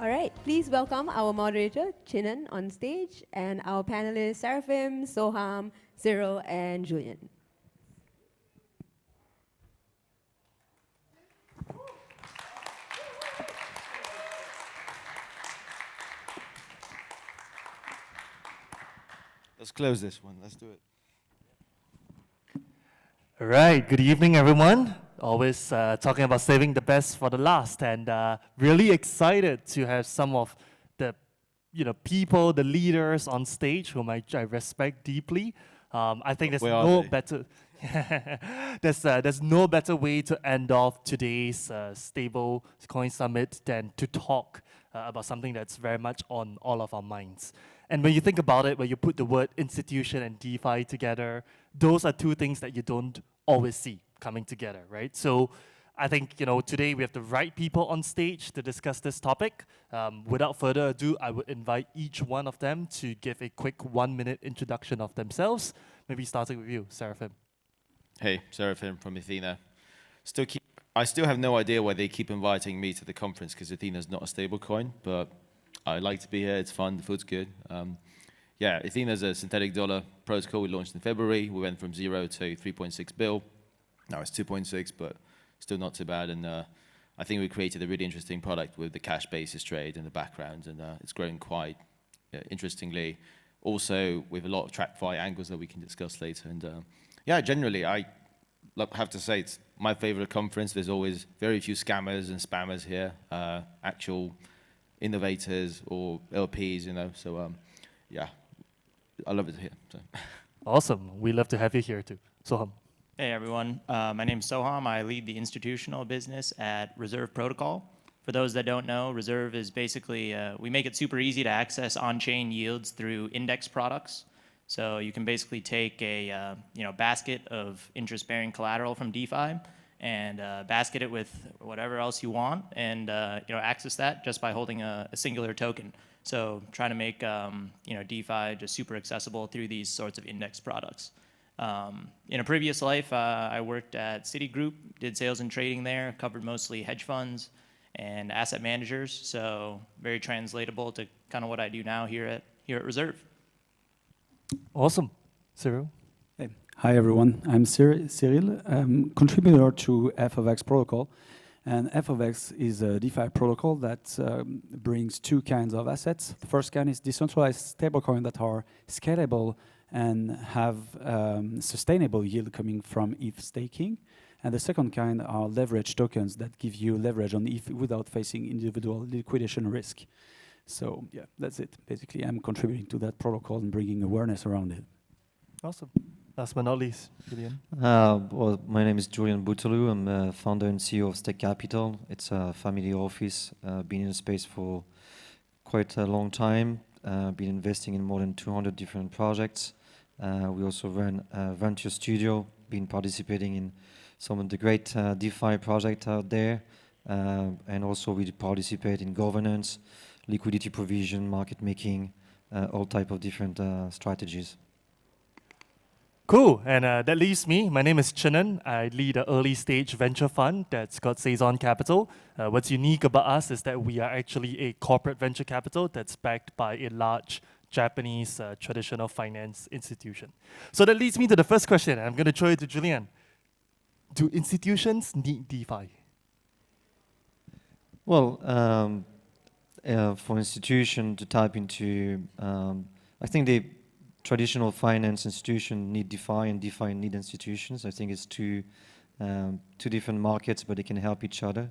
All right, please welcome our moderator, Chinan, on stage, and our panelists, Seraphim, Soham, Cyrille, and Julien. Let's close this one. Let's do it. All right, good evening, everyone. Always talking about saving the best for the last, and really excited to have some of the people, the leaders on stage whom I respect deeply. I think there's no better there's no better way to end off today's Stablecoin Summit than to talk about something that's very much on all of our minds. And when you think about it, when you put the word institution and DeFi together, those are two things that you don't always see coming together, right? So I think today we have the right people on stage to discuss this topic. Without further ado, I would invite each one of them to give a quick 1-minute introduction of themselves. Maybe starting with you, Seraphim. Hey, Seraphim from Ethena. I still have no idea why they keep inviting me to the conference because Ethena's not a stablecoin, but I like to be here. It's fun. The food's good. Yeah, Ethena's a synthetic dollar protocol we launched in February. We went from 0 to 3.6 bill. Now it's 2.6, but still not too bad. And I think we created a really interesting product with the cash basis trade in the background, and it's growing quite interestingly. Also, with a lot of TradFi angles that we can discuss later. And yeah, generally, I have to say it's my favorite conference. There's always very few scammers and spammers here, actual innovators or LPs, So yeah, I love it here. So. Awesome. We love to have you here too. Soham. Hey everyone, my name is Soham. I lead the institutional business at Reserve Protocol. For those that don't know, Reserve is basically, we make it super easy to access on-chain yields through index products. So you can basically take a basket of interest-bearing collateral from DeFi and basket it with whatever else you want, and access that just by holding a singular token. So trying to make DeFi just super accessible through these sorts of index products. In a previous life, I worked at Citigroup, did sales and trading there, covered mostly hedge funds and asset managers. So very translatable to kind of what I do now here at Reserve. Awesome. Cyrille. Hey. Hi everyone, I'm Cyrille, contributor to F of X protocol. And F of X is a DeFi protocol that brings two kinds of assets. The first kind is decentralized stablecoin that are scalable and have sustainable yield coming from ETH staking. And the second kind are leverage tokens that give you leverage on ETH without facing individual liquidation risk. So yeah, that's it. Basically, I'm contributing to that protocol and bringing awareness around it. Awesome. Last but not least, Julien. Well, my name is Julien Bouteloup. I'm founder and CEO of Stake Capital. It's a family office, been in the space for quite a long time, been investing in more than 200 different projects. We also run a venture studio, been participating in some of the great DeFi projects out there. And also we participate in governance, liquidity provision, market making, all type of different strategies. Cool, and that leaves me. My name is Chinan. I lead an early stage venture fund that's got Saison Capital. What's unique about us is that we are actually a corporate venture capital that's backed by a large Japanese traditional finance institution. So that leads me to the first question. I'm going to throw it to Julien. Do institutions need DeFi? Well, for institution to tap into, I think the traditional finance institution need DeFi and DeFi need institutions. I think it's two different markets, but they can help each other.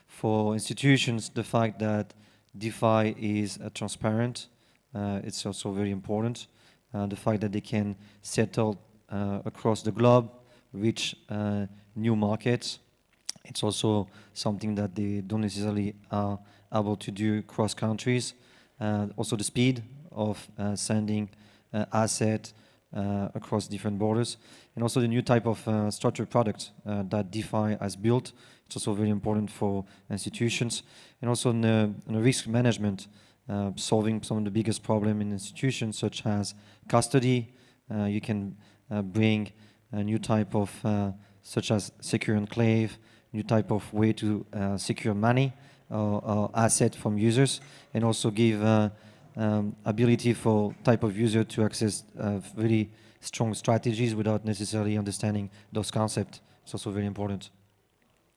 For institutions, the fact that DeFi is transparent, it's also very important. The fact that they can settle across the globe, reach new markets. It's also something that they don't necessarily are able to do cross countries. Also the speed of sending asset across different borders, and also the new type of structured product that DeFi has built. It's also very important for institutions, and also in the risk management, solving some of the biggest problem in institutions, such as custody. You can bring a new type of, such as secure enclave, new type of way to secure money asset from users, and also give ability for type of user to access really strong strategies without necessarily understanding those concepts. It's also very important.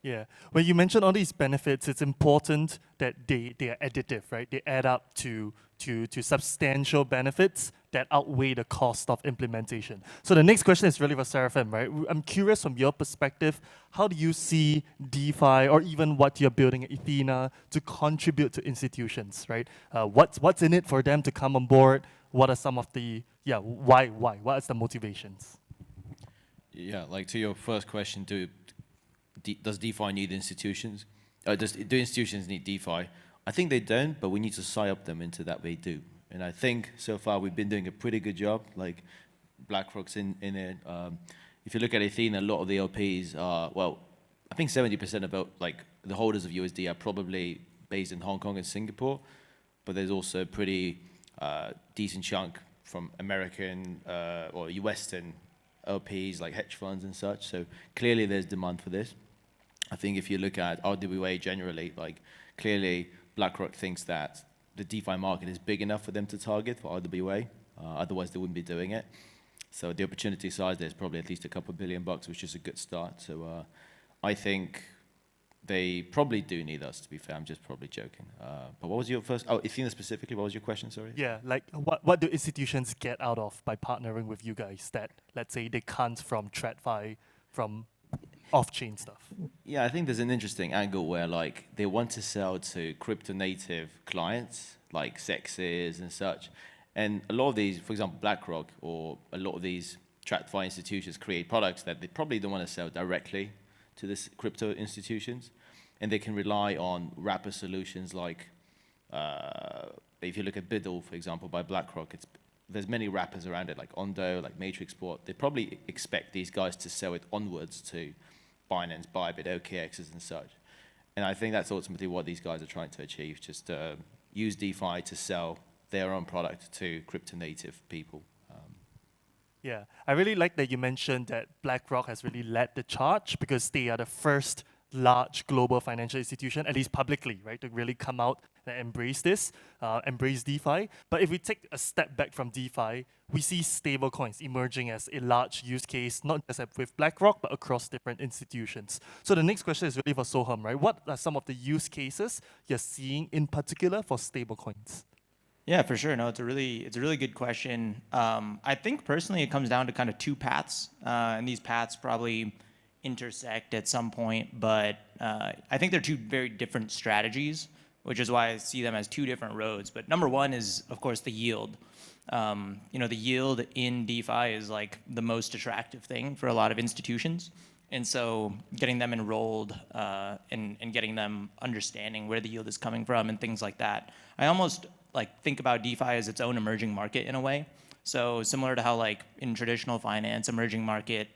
Yeah. When you mention all these benefits, it's important that they are additive, right? They add up to substantial benefits that outweigh the cost of implementation. So the next question is really for Seraphim, right? I'm curious from your perspective, how do you see DeFi or even what you're building at Ethena to contribute to institutions, right? What's in it for them to come on board? What are some of the, why? What is the motivations? Yeah, like to your first question, does DeFi need institutions? Do institutions need DeFi? I think they don't, but we need to sign up them into that they do. And I think so far we've been doing a pretty good job. Like BlackRock's in it. If you look at Ethena, a lot of the LPs are, well, I think 70% of like the holders of USD are probably based in Hong Kong and Singapore, but there's also a pretty decent chunk from American or Western LPs like hedge funds and such. So clearly there's demand for this. I think if you look at RWA generally, like clearly BlackRock thinks that the DeFi market is big enough for them to target for RWA. Otherwise they wouldn't be doing it. So the opportunity size there is probably at least a couple $1 billion, which is a good start. So I think they probably do need us, to be fair. I'm just probably joking. But what was your first, Ethena specifically, what was your question, sorry? Yeah, like what do institutions get out of by partnering with you guys that, let's say, they can't from TradFi, from off-chain stuff? Yeah, I think there's an interesting angle where like they want to sell to crypto native clients like sexes and such. And a lot of these, for example, BlackRock or a lot of these TradFi institutions create products that they probably don't want to sell directly to this crypto institutions. And they can rely on wrapper solutions like, if you look at Bouteloup, for example, by BlackRock, there's many wrappers around it, like Ondo, like Matrix Port. They probably expect these guys to sell it onwards to Binance, Bybit, OKXs and such. And I think that's ultimately what these guys are trying to achieve, just use DeFi to sell their own product to crypto native people. Yeah, I really like that you mentioned that BlackRock has really led the charge because they are the first large global financial institution, at least publicly, right, to really come out and embrace this, embrace DeFi. But if we take a step back from DeFi, we see stablecoins emerging as a large use case, not just with BlackRock, but across different institutions. So the next question is really for Soham, right? What are some of the use cases you're seeing in particular for stablecoins? Yeah, for sure. No, it's a really good question. I think personally it comes down to kind of two paths, and these paths probably intersect at some point, but I think they're two very different strategies, which is why I see them as two different roads. But number one is, of course, the yield. The yield in DeFi is like the most attractive thing for a lot of institutions. And so getting them enrolled and getting them understanding where the yield is coming from and things like that. I almost like think about DeFi as its own emerging market in a way. So similar to how like in traditional finance, emerging market,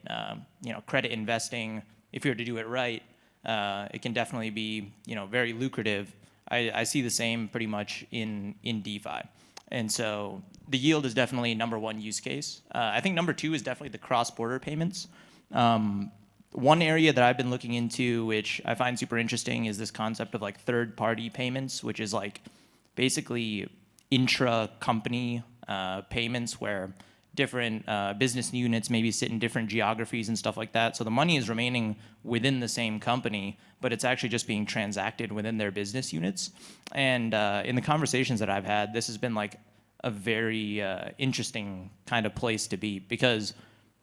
credit investing, if you're to do it right, it can definitely be, very lucrative. I see the same pretty much in DeFi. And so the yield is definitely number one use case. I think number two is definitely the cross-border payments. One area that I've been looking into, which I find super interesting, is this concept of like third-party payments, which is like basically intra-company payments where different business units maybe sit in different geographies and stuff like that. So the money is remaining within the same company, but it's actually just being transacted within their business units. And in the conversations that I've had, this has been like a very interesting kind of place to be, because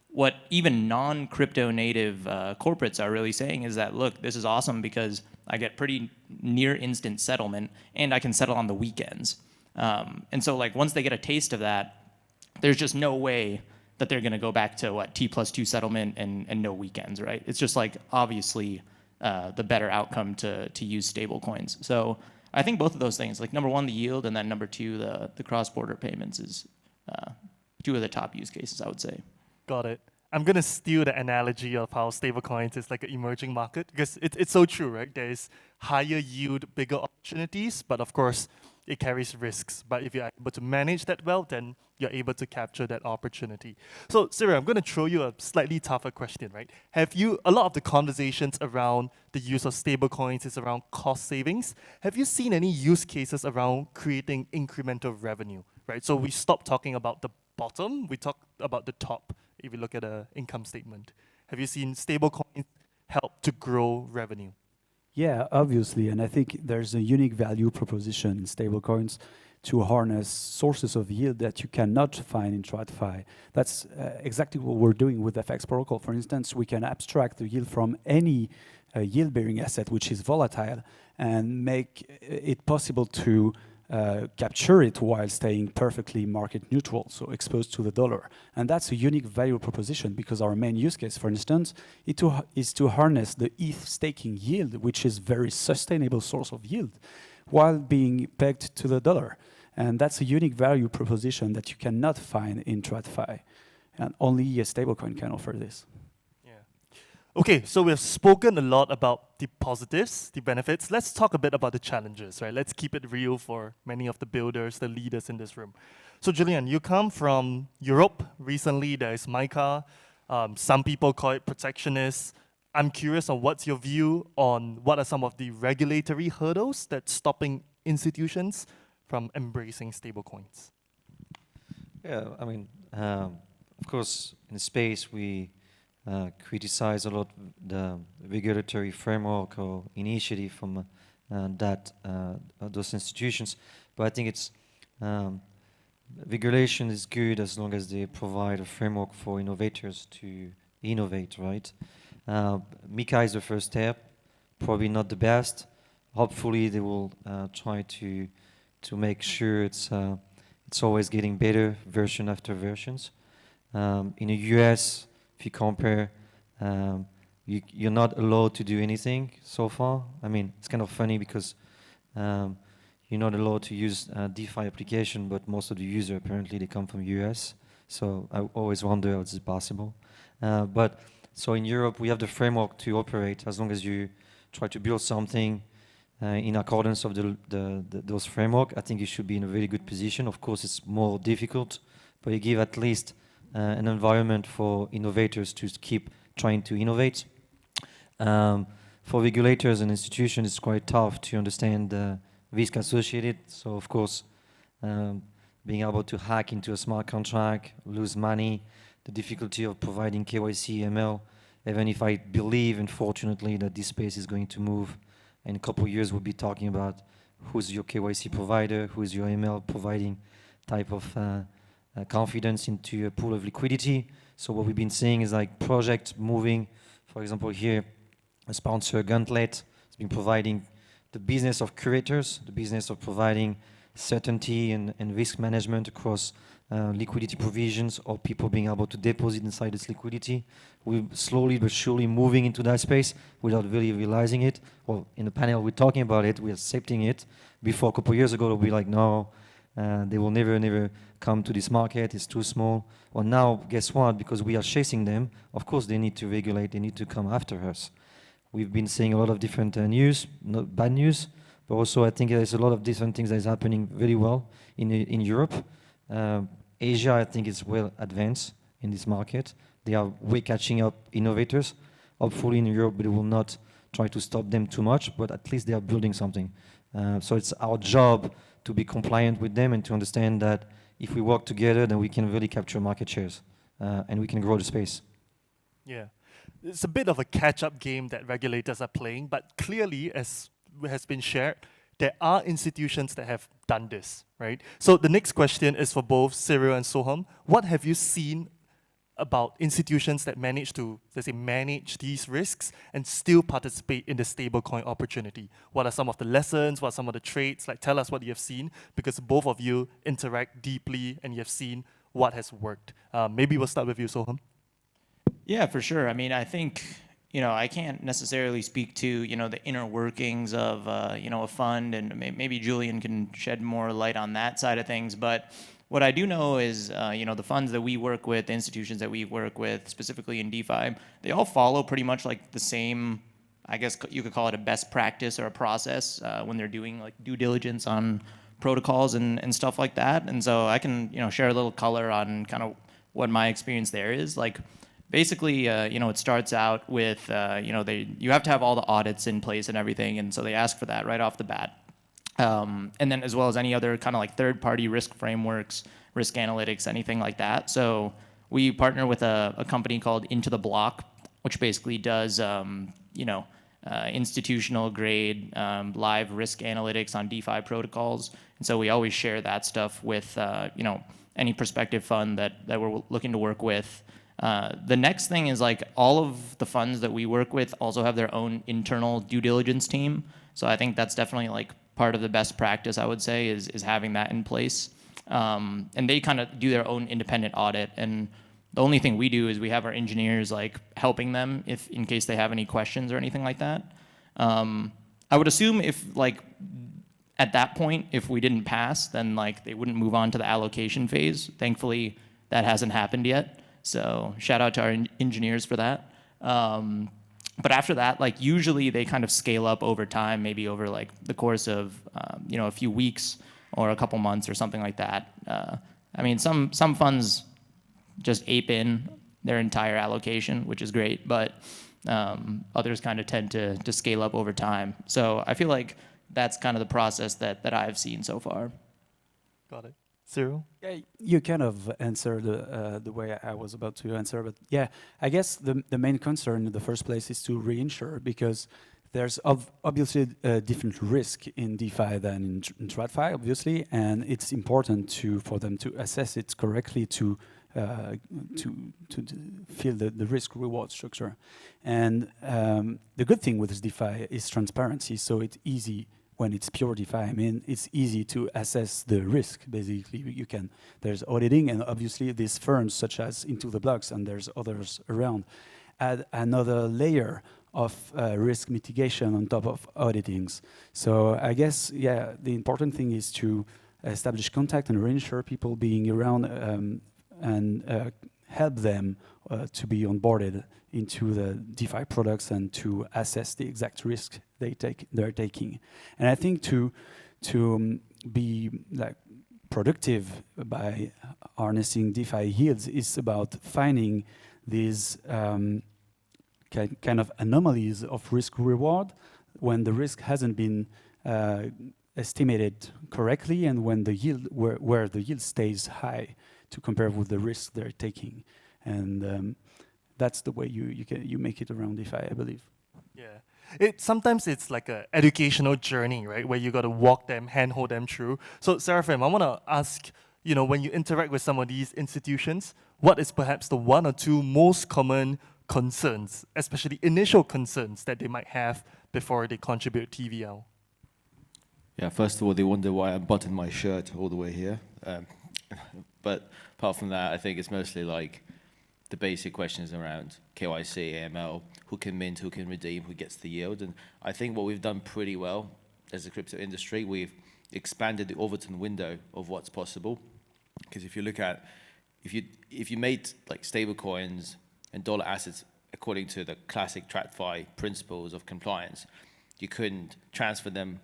what even non-crypto native corporates are really saying is that, look, this is awesome because I get pretty near instant settlement and I can settle on the weekends. And so like once they get a taste of that, there's just no way that they're gonna go back to what, T+2 settlement and no weekends, right? It's just like obviously the better outcome to use stablecoins. So I think both of those things, like number one, the yield, and then number two, the cross-border payments is two of the top use cases, I would say. Got it. I'm going to steal the analogy of how stablecoins is like an emerging market, because it's so true, right? There's higher yield, bigger opportunities, but of course, it carries risks. But if you're able to manage that well, then you're able to capture that opportunity. So, Cyrille, I'm going to throw you a slightly tougher question, right? A lot of the conversations around the use of stablecoins is around cost savings. Have you seen any use cases around creating incremental revenue, right? So we stopped talking about the bottom, we talk about the top, if you look at an income statement. Have you seen stablecoins help to grow revenue? Yeah, obviously, and I think there's a unique value proposition in stablecoins to harness sources of yield that you cannot find in TradFi. That's exactly what we're doing with FX protocol. For instance, we can abstract the yield from any yield-bearing asset which is volatile and make it possible to capture it while staying perfectly market neutral, so exposed to the dollar. And that's a unique value proposition because our main use case, for instance, is to harness the ETH staking yield, which is very sustainable source of yield, while being pegged to the dollar. And that's a unique value proposition that you cannot find in TradFi. And only a stablecoin can offer this. Okay, so we've spoken a lot about the positives, the benefits. Let's talk a bit about the challenges, right? Let's keep it real for many of the builders, the leaders in this room. So Julien, you come from Europe. Recently, there is MiCA. Some people call it protectionist. I'm curious on what's your view on what are some of the regulatory hurdles that's stopping institutions from embracing stablecoins? Yeah, I mean, of course, in the space we criticize a lot the regulatory framework or initiative from those institutions, but I think it's regulation is good as long as they provide a framework for innovators to innovate, right? MiCA is the first step, probably not the best. Hopefully they will try to make sure it's always getting better version after versions. In the US, if you compare, you're not allowed to do anything so far. I mean, it's kind of funny because you're not allowed to use DeFi application, but most of the users apparently they come from US. So I always wonder how this is possible. But so in Europe, we have the framework to operate as long as you try to build something in accordance of those framework. I think you should be in a very good position. Of course, it's more difficult, but you give at least an environment for innovators to keep trying to innovate. For regulators and institutions, it's quite tough to understand the risk associated. So, of course, being able to hack into a smart contract, lose money, the difficulty of providing KYC, ML, even if I believe, unfortunately, that this space is going to move. In a couple of years, we'll be talking about who's your KYC provider, who's your ML providing type of confidence into a pool of liquidity. So what we've been seeing is like projects moving. For example, here, a sponsor, Gauntlet, has been providing the business of curators, the business of providing certainty and risk management across liquidity provisions or people being able to deposit inside this liquidity. We're slowly but surely moving into that space without really realizing it. Well, in the panel, we're talking about it, we're accepting it. Before, a couple of years ago, we'll be like, no, they will never come to this market, it's too small. Well, now, guess what? Because we are chasing them, of course they need to regulate, they need to come after us. We've been seeing a lot of different news, not bad news, but also I think there's a lot of different things that is happening very well in Europe. Asia, I think, is well advanced in this market. They are way catching up innovators. Hopefully in Europe, they will not try to stop them too much, but at least they are building something. So it's our job to be compliant with them and to understand that if we work together, then we can really capture market shares and we can grow the space. Yeah. It's a bit of a catch-up game that regulators are playing, but clearly, as has been shared, there are institutions that have done this, right? So the next question is for both Cyrille and Soham. What have you seen about institutions that manage to, let's say, manage these risks and still participate in the stablecoin opportunity? What are some of the lessons? What are some of the traits? Like, tell us what you have seen, because both of you interact deeply and you have seen what has worked. Maybe we'll start with you, Soham. Yeah, for sure. I mean, I think, I can't necessarily speak to, the inner workings of, a fund, and maybe Julien can shed more light on that side of things. But what I do know is, the funds that we work with, the institutions that we work with, specifically in DeFi, they all follow pretty much like the same, I guess you could call it a best practice or a process when they're doing like due diligence on protocols and stuff like that. And so I can, share a little color on kind of what my experience there is. Like, basically, it starts out with, you have to have all the audits in place and everything, and so they ask for that right off the bat. And then as well as any other kind of like third-party risk frameworks, risk analytics, anything like that. So we partner with a company called Into the Block, which basically does, institutional grade live risk analytics on DeFi protocols. And so we always share that stuff with, any prospective fund that we're looking to work with. The next thing is like all of the funds that we work with also have their own internal due diligence team. So I think that's definitely like part of the best practice, I would say, is having that in place. And they kind of do their own independent audit. And the only thing we do is we have our engineers like helping them if in case they have any questions or anything like that. I would assume if like at that point, if we didn't pass, then like they wouldn't move on to the allocation phase. Thankfully, that hasn't happened yet. So shout out to our engineers for that. But after that, like usually they kind of scale up over time, maybe over like the course of a few weeks or a couple months or something like that. I mean, some funds just ape in their entire allocation, which is great, but others kind of tend to scale up over time. So I feel like that's kind of the process that I've seen so far. Got it. Cyrille? Yeah, you kind of answered the way I was about to answer, but yeah, I guess the main concern in the first place is to reinsure, because there's obviously a different risk in DeFi than in TradFi, obviously, and it's important for them to assess it correctly to feel the risk reward structure. And the good thing with this DeFi is transparency, so it's easy. When it's pure DeFi, I mean, it's easy to assess the risk. Basically, there's auditing, and obviously these firms such as Into the Blocks, and there's others around, add another layer of risk mitigation on top of auditings. So I guess, yeah, the important thing is to establish contact and reinsure people being around and help them to be onboarded into the DeFi products and to assess the exact risk they're taking. And I think to be like productive by harnessing DeFi yields is about finding these kind of anomalies of risk reward when the risk hasn't been estimated correctly, and when the yield where the yield stays high to compare with the risk they're taking. And that's the way you make it around DeFi, I believe. Yeah. Sometimes it's like an educational journey, right? Where you got to walk them, handhold them through. So Seraphim, I want to ask, when you interact with some of these institutions, what is perhaps the one or two most common concerns, especially initial concerns that they might have before they contribute TVL? Yeah, first of all, they wonder why I buttoned my shirt all the way here. But apart from that, I think it's mostly like the basic questions around KYC, AML, who can mint, who can redeem, who gets the yield. And I think what we've done pretty well as a crypto industry, we've expanded the Overton window of what's possible. Because if you look at, if you made like stablecoins and dollar assets according to the classic TradFi principles of compliance, you couldn't transfer them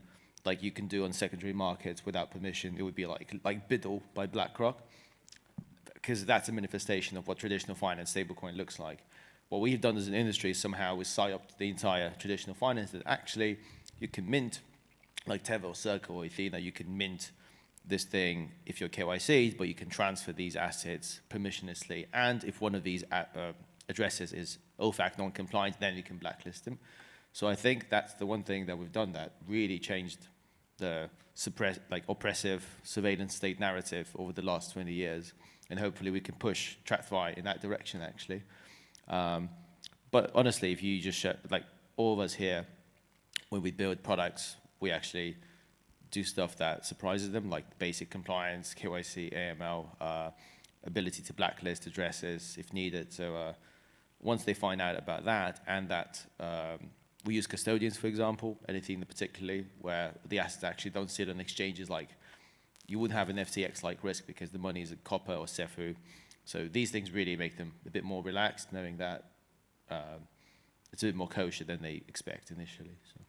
like you can do on secondary markets without permission. It would be like Bouteloup by BlackRock, because that's a manifestation of what traditional finance stablecoin looks like. What we've done as an industry is somehow we psy up the entire traditional finance that actually you can mint, like Tether or Circle or Ethena, you can mint this thing if you're KYC, but you can transfer these assets permissionlessly. And if one of these addresses is OFAC non-compliant, then you can blacklist them. So I think that's the one thing that we've done that really changed the oppressive surveillance state narrative over the last 20 years. And hopefully we can push TradFi in that direction, actually. But honestly, if you just show, like all of us here, when we build products, we actually do stuff that surprises them, like basic compliance, KYC, AML, ability to blacklist addresses if needed. So once they find out about that, and that we use custodians, for example, anything particularly where the assets actually don't sit on exchanges, like you wouldn't have an FTX-like risk because the money is in copper or Cefu. So these things really make them a bit more relaxed, knowing that it's a bit more kosher than they expect initially. So.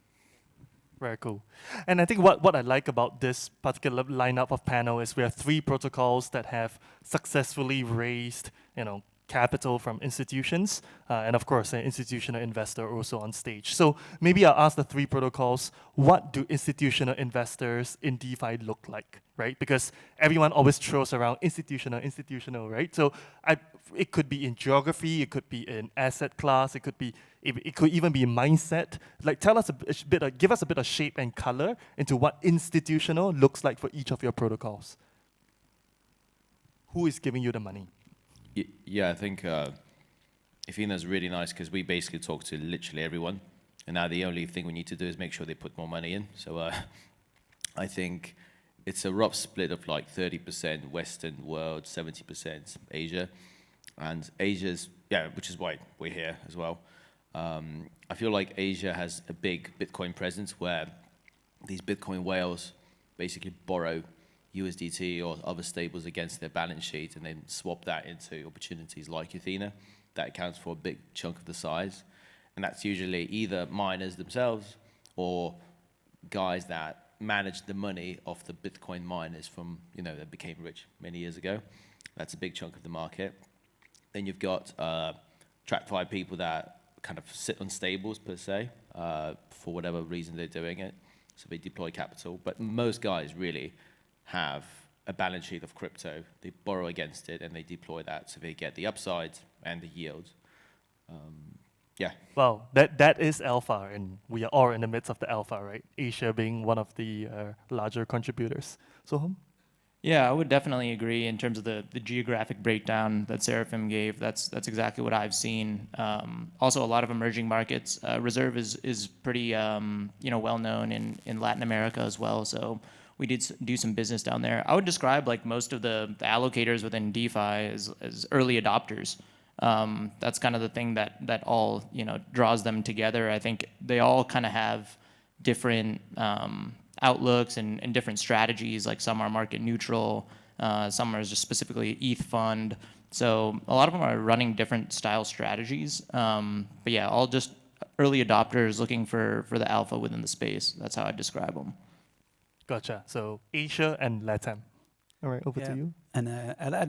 Very cool. And I think what I like about this particular lineup of panel is we have 3 protocols that have successfully raised, capital from institutions, and of course, an institutional investor also on stage. So maybe I'll ask the 3 protocols, what do institutional investors in DeFi look like, right? Because everyone always throws around institutional, right? So it could be in geography, it could be in asset class, it could even be mindset. Like give us a bit of shape and color into what institutional looks like for each of your protocols. Who is giving you the money? Yeah, I think Ethena is really nice because we basically talk to literally everyone. And now the only thing we need to do is make sure they put more money in. So I think it's a rough split of like 30% Western world, 70% Asia. And Asia's, which is why we're here as well. I feel like Asia has a big Bitcoin presence where these Bitcoin whales basically borrow USDT or other stables against their balance sheet and then swap that into opportunities like Ethena. That accounts for a big chunk of the size. And that's usually either miners themselves or guys that manage the money of the Bitcoin miners from, that became rich many years ago. That's a big chunk of the market. Then you've got TradFi people that kind of sit on stables per se, for whatever reason they're doing it. So they deploy capital. But most guys really have a balance sheet of crypto. They borrow against it and they deploy that so they get the upside and the yield. Well, that is alpha, and we are all in the midst of the alpha, right? Asia being one of the larger contributors. Soham? Yeah, I would definitely agree in terms of the geographic breakdown that Seraphim gave. That's exactly what I've seen. Also, a lot of emerging markets. Reserve is pretty well known in Latin America as well. So we did do some business down there. I would describe like most of the allocators within DeFi as early adopters. That's kind of the thing that all draws them together. I think they all kind of have different outlooks and different strategies. Like some are market neutral, some are just specifically ETH fund. So a lot of them are running different style strategies. But yeah, all just early adopters looking for the alpha within the space. That's how I describe them. Gotcha. So Asia and LATAM. All right, over to you. And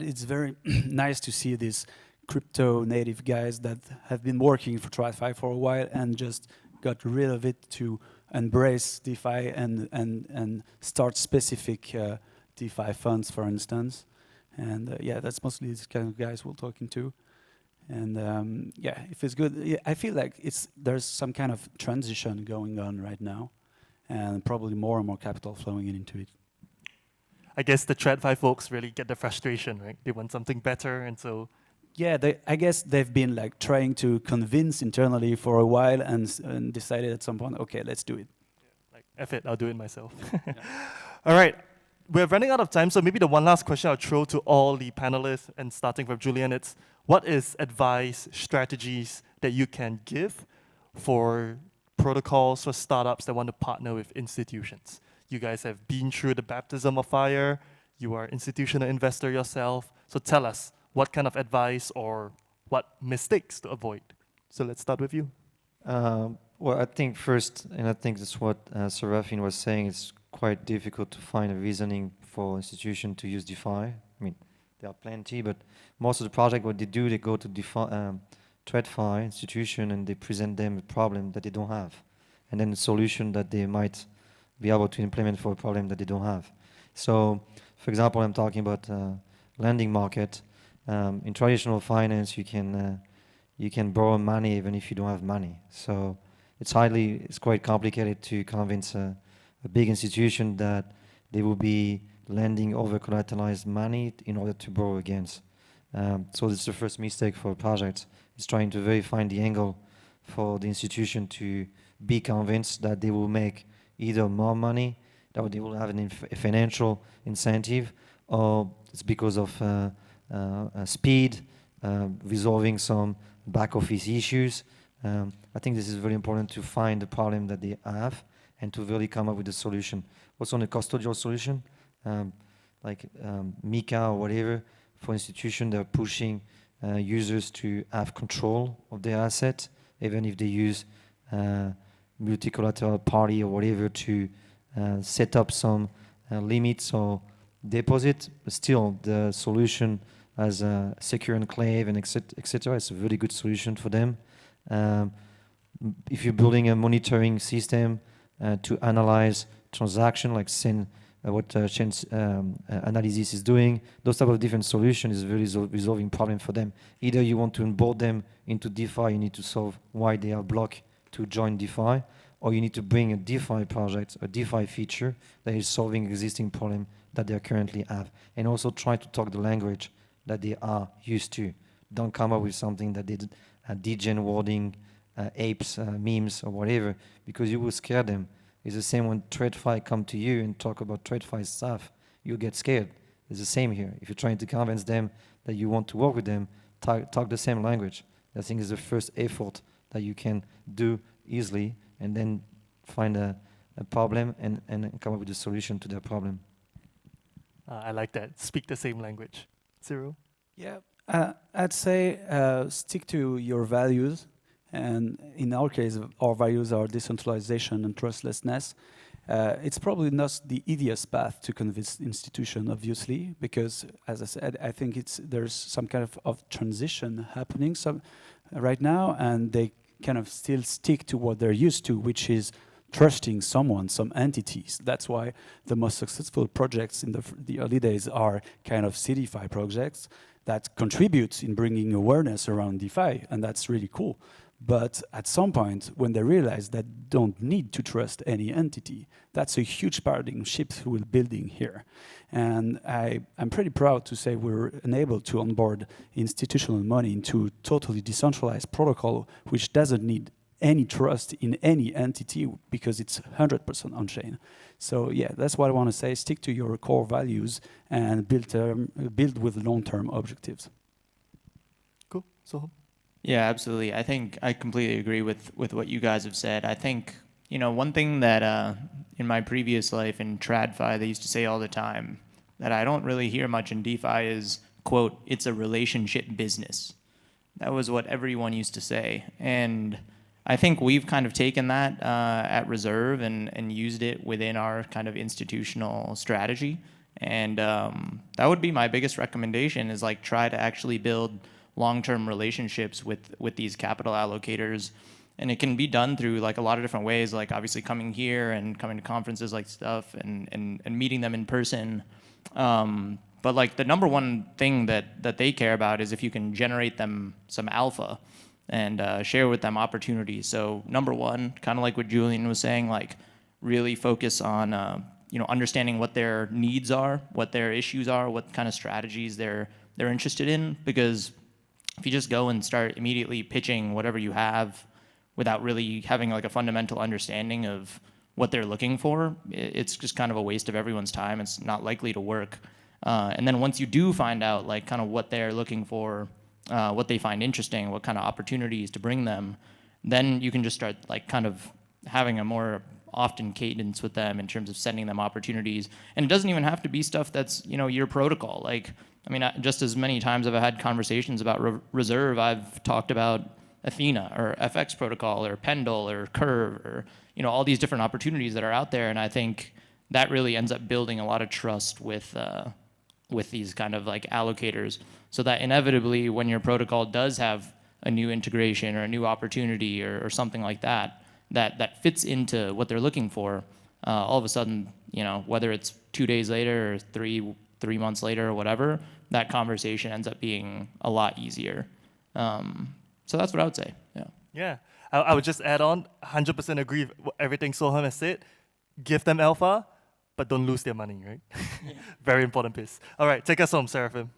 it's very nice to see these crypto native guys that have been working for TradFi for a while and just got rid of it to embrace DeFi and start specific DeFi funds, for instance. And that's mostly these kind of guys we're talking to. And if it's good, I feel like there's some kind of transition going on right now, and probably more and more capital flowing into it. I guess the TradFi folks really get the frustration, right? They want something better, and so... Yeah, I guess they've been like trying to convince internally for a while and decided at some point, okay, let's do it. Like, F it, I'll do it myself. All right, we're running out of time, so maybe the one last question I'll throw to all the panelists, and starting from Julien, it's what is advice, strategies that you can give for protocols for startups that want to partner with institutions? You guys have been through the baptism of fire. You are an institutional investor yourself. So tell us, what kind of advice or what mistakes to avoid? So let's start with you. Well, I think first, and I think that's what Seraphim was saying, it's quite difficult to find a reasoning for institution to use DeFi. I mean, there are plenty, but most of the project, what they do, they go to TradFi institution and they present them a problem that they don't have, and then a solution that they might be able to implement for a problem that they don't have. So, for example, I'm talking about lending market. In traditional finance, you can borrow money even if you don't have money. So it's quite complicated to convince a big institution that they will be lending over collateralized money in order to borrow against. So that's the first mistake for a project. It's trying to very find the angle for the institution to be convinced that they will make either more money, that they will have a financial incentive, or it's because of speed, resolving some back office issues. I think this is very important to find the problem that they have and to really come up with a solution. Also on a custodial solution, like Mika or whatever, for institutions that are pushing users to have control of their asset, even if they use multi-collateral party or whatever to set up some limits or deposit. But still, the solution as a secure enclave and etc. It's a really good solution for them. If you're building a monitoring system to analyze transaction, like what Chain's analysis is doing, those type of different solutions is really resolving problem for them. Either you want to onboard them into DeFi, you need to solve why they are blocked to join DeFi, or you need to bring a DeFi project, a DeFi feature that is solving existing problem that they currently have, and also try to talk the language that they are used to. Don't come up with something that they degen wording, apes, memes, or whatever, because you will scare them. It's the same when TradeFi come to you and talk about TradeFi stuff, you get scared. It's the same here. If you're trying to convince them that you want to work with them, talk the same language. I think is the first effort that you can do easily, and then find a problem and come up with a solution to their problem. I like that. Speak the same language. Cyrille? Yeah, I'd say stick to your values. And in our case, our values are decentralization and trustlessness. It's probably not the easiest path to convince institution, obviously, because, as I said, I think there's some kind of transition happening right now, and they kind of still stick to what they're used to, which is trusting someone, some entities. That's why the most successful projects in the early days are kind of CDFI projects that contribute in bringing awareness around DeFi, and that's really cool. But at some point, when they realize that they don't need to trust any entity, that's a huge paradigm shift we're building here. And I'm pretty proud to say we're enabled to onboard institutional money into totally decentralized protocol, which doesn't need any trust in any entity because it's 100% on-chain. So yeah, that's what I want to say. Stick to your core values and build with long-term objectives. Cool. So. Yeah, absolutely. I think I completely agree with what you guys have said. I think, one thing that in my previous life in TradFi, they used to say all the time that I don't really hear much in DeFi is, quote, it's a relationship business. That was what everyone used to say. And I think we've kind of taken that at Reserve and used it within our kind of institutional strategy. And that would be my biggest recommendation is like try to actually build long-term relationships with these capital allocators. And it can be done through like a lot of different ways, like obviously coming here and coming to conferences like stuff and meeting them in person. But like the number one thing that they care about is if you can generate them some alpha and share with them opportunities. So number one, kind of like what Julien was saying, like really focus on understanding what their needs are, what their issues are, what kind of strategies they're interested in. Because if you just go and start immediately pitching whatever you have without really having like a fundamental understanding of what they're looking for, it's just kind of a waste of everyone's time. It's not likely to work. And then once you do find out like kind of what they're looking for, what they find interesting, what kind of opportunities to bring them, then you can just start like kind of having a more often cadence with them in terms of sending them opportunities. And it doesn't even have to be stuff that's, your protocol. Like, I mean, just as many times I've had conversations about Reserve, I've talked about Ethena or FX protocol or Pendle or Curve or, all these different opportunities that are out there. And I think that really ends up building a lot of trust with these kind of like allocators, so that inevitably when your protocol does have a new integration or a new opportunity or something like that fits into what they're looking for, all of a sudden, whether it's 2 days later or three months later or whatever, that conversation ends up being a lot easier. So that's what I would say. Yeah. Yeah. I would just add on, 100% agree with everything Soham has said. Give them alpha, but don't lose their money, right? Yeah. Very important piece. All right, take us home, Seraphim.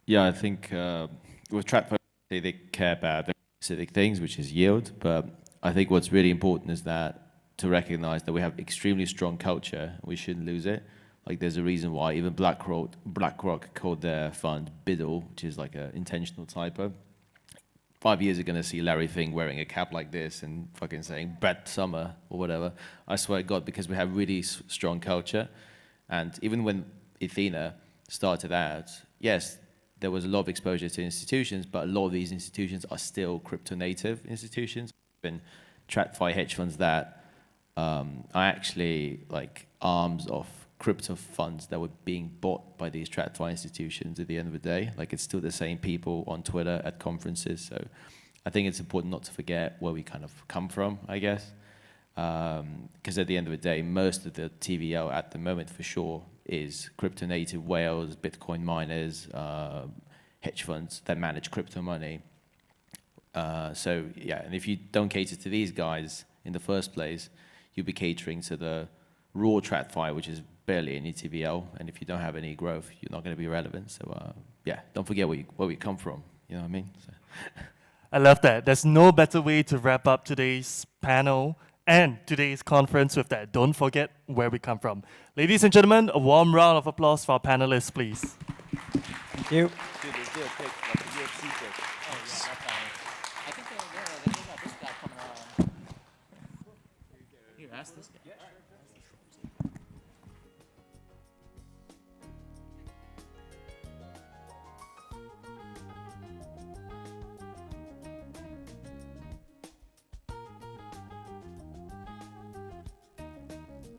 Yeah, I think with TradFi, they care about very specific things, which is yield. But I think what's really important is that to recognize that we have extremely strong culture. We shouldn't lose it. Like there's a reason why even BlackRock called their fund Bouteloup, which is like an intentional typo. 5 years you're going to see Larry Fink wearing a cap like this and fucking saying Brett Summer or whatever. I swear to God, because we have really strong culture. And even when Ethena started out, yes, there was a lot of exposure to institutions, but a lot of these institutions are still crypto native institutions. Been TradFi hedge funds that are actually like arms of crypto funds that were being bought by these TradFi institutions at the end of the day. Like it's still the same people on Twitter at conferences. So I think it's important not to forget where we kind of come from, I guess. Because at the end of the day, most of the TVL at the moment for sure is crypto native whales, Bitcoin miners, hedge funds that manage crypto money. So yeah, and if you don't cater to these guys in the first place, you'll be catering to the raw TradFi, which is barely any TVL, and if you don't have any growth, you're not going to be relevant. So yeah, don't forget where we come from. You know what I mean? So. I love that. There's no better way to wrap up today's panel and today's conference with that. Don't forget where we come from. Ladies and gentlemen, a warm round of applause for our panelists, please. Thank you. Dude, let's do a pick, like a UFC pick. Oh, yeah, that's fine. I think they got this guy coming around. Here, ask this guy.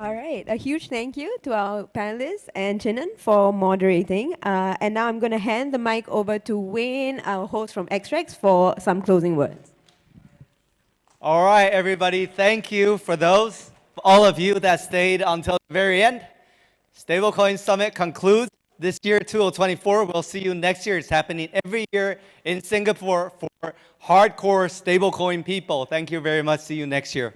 All right, a huge thank you to our panelists and Chinan for moderating. And now I'm going to hand the mic over to Wayne, our host from Extracts, for some closing words. All right, everybody, thank you for all of you that stayed until the very end. Stablecoin Summit concludes this year, 2024. We'll see you next year. It's happening every year in Singapore for hardcore stablecoin people. Thank you very much. See you next year.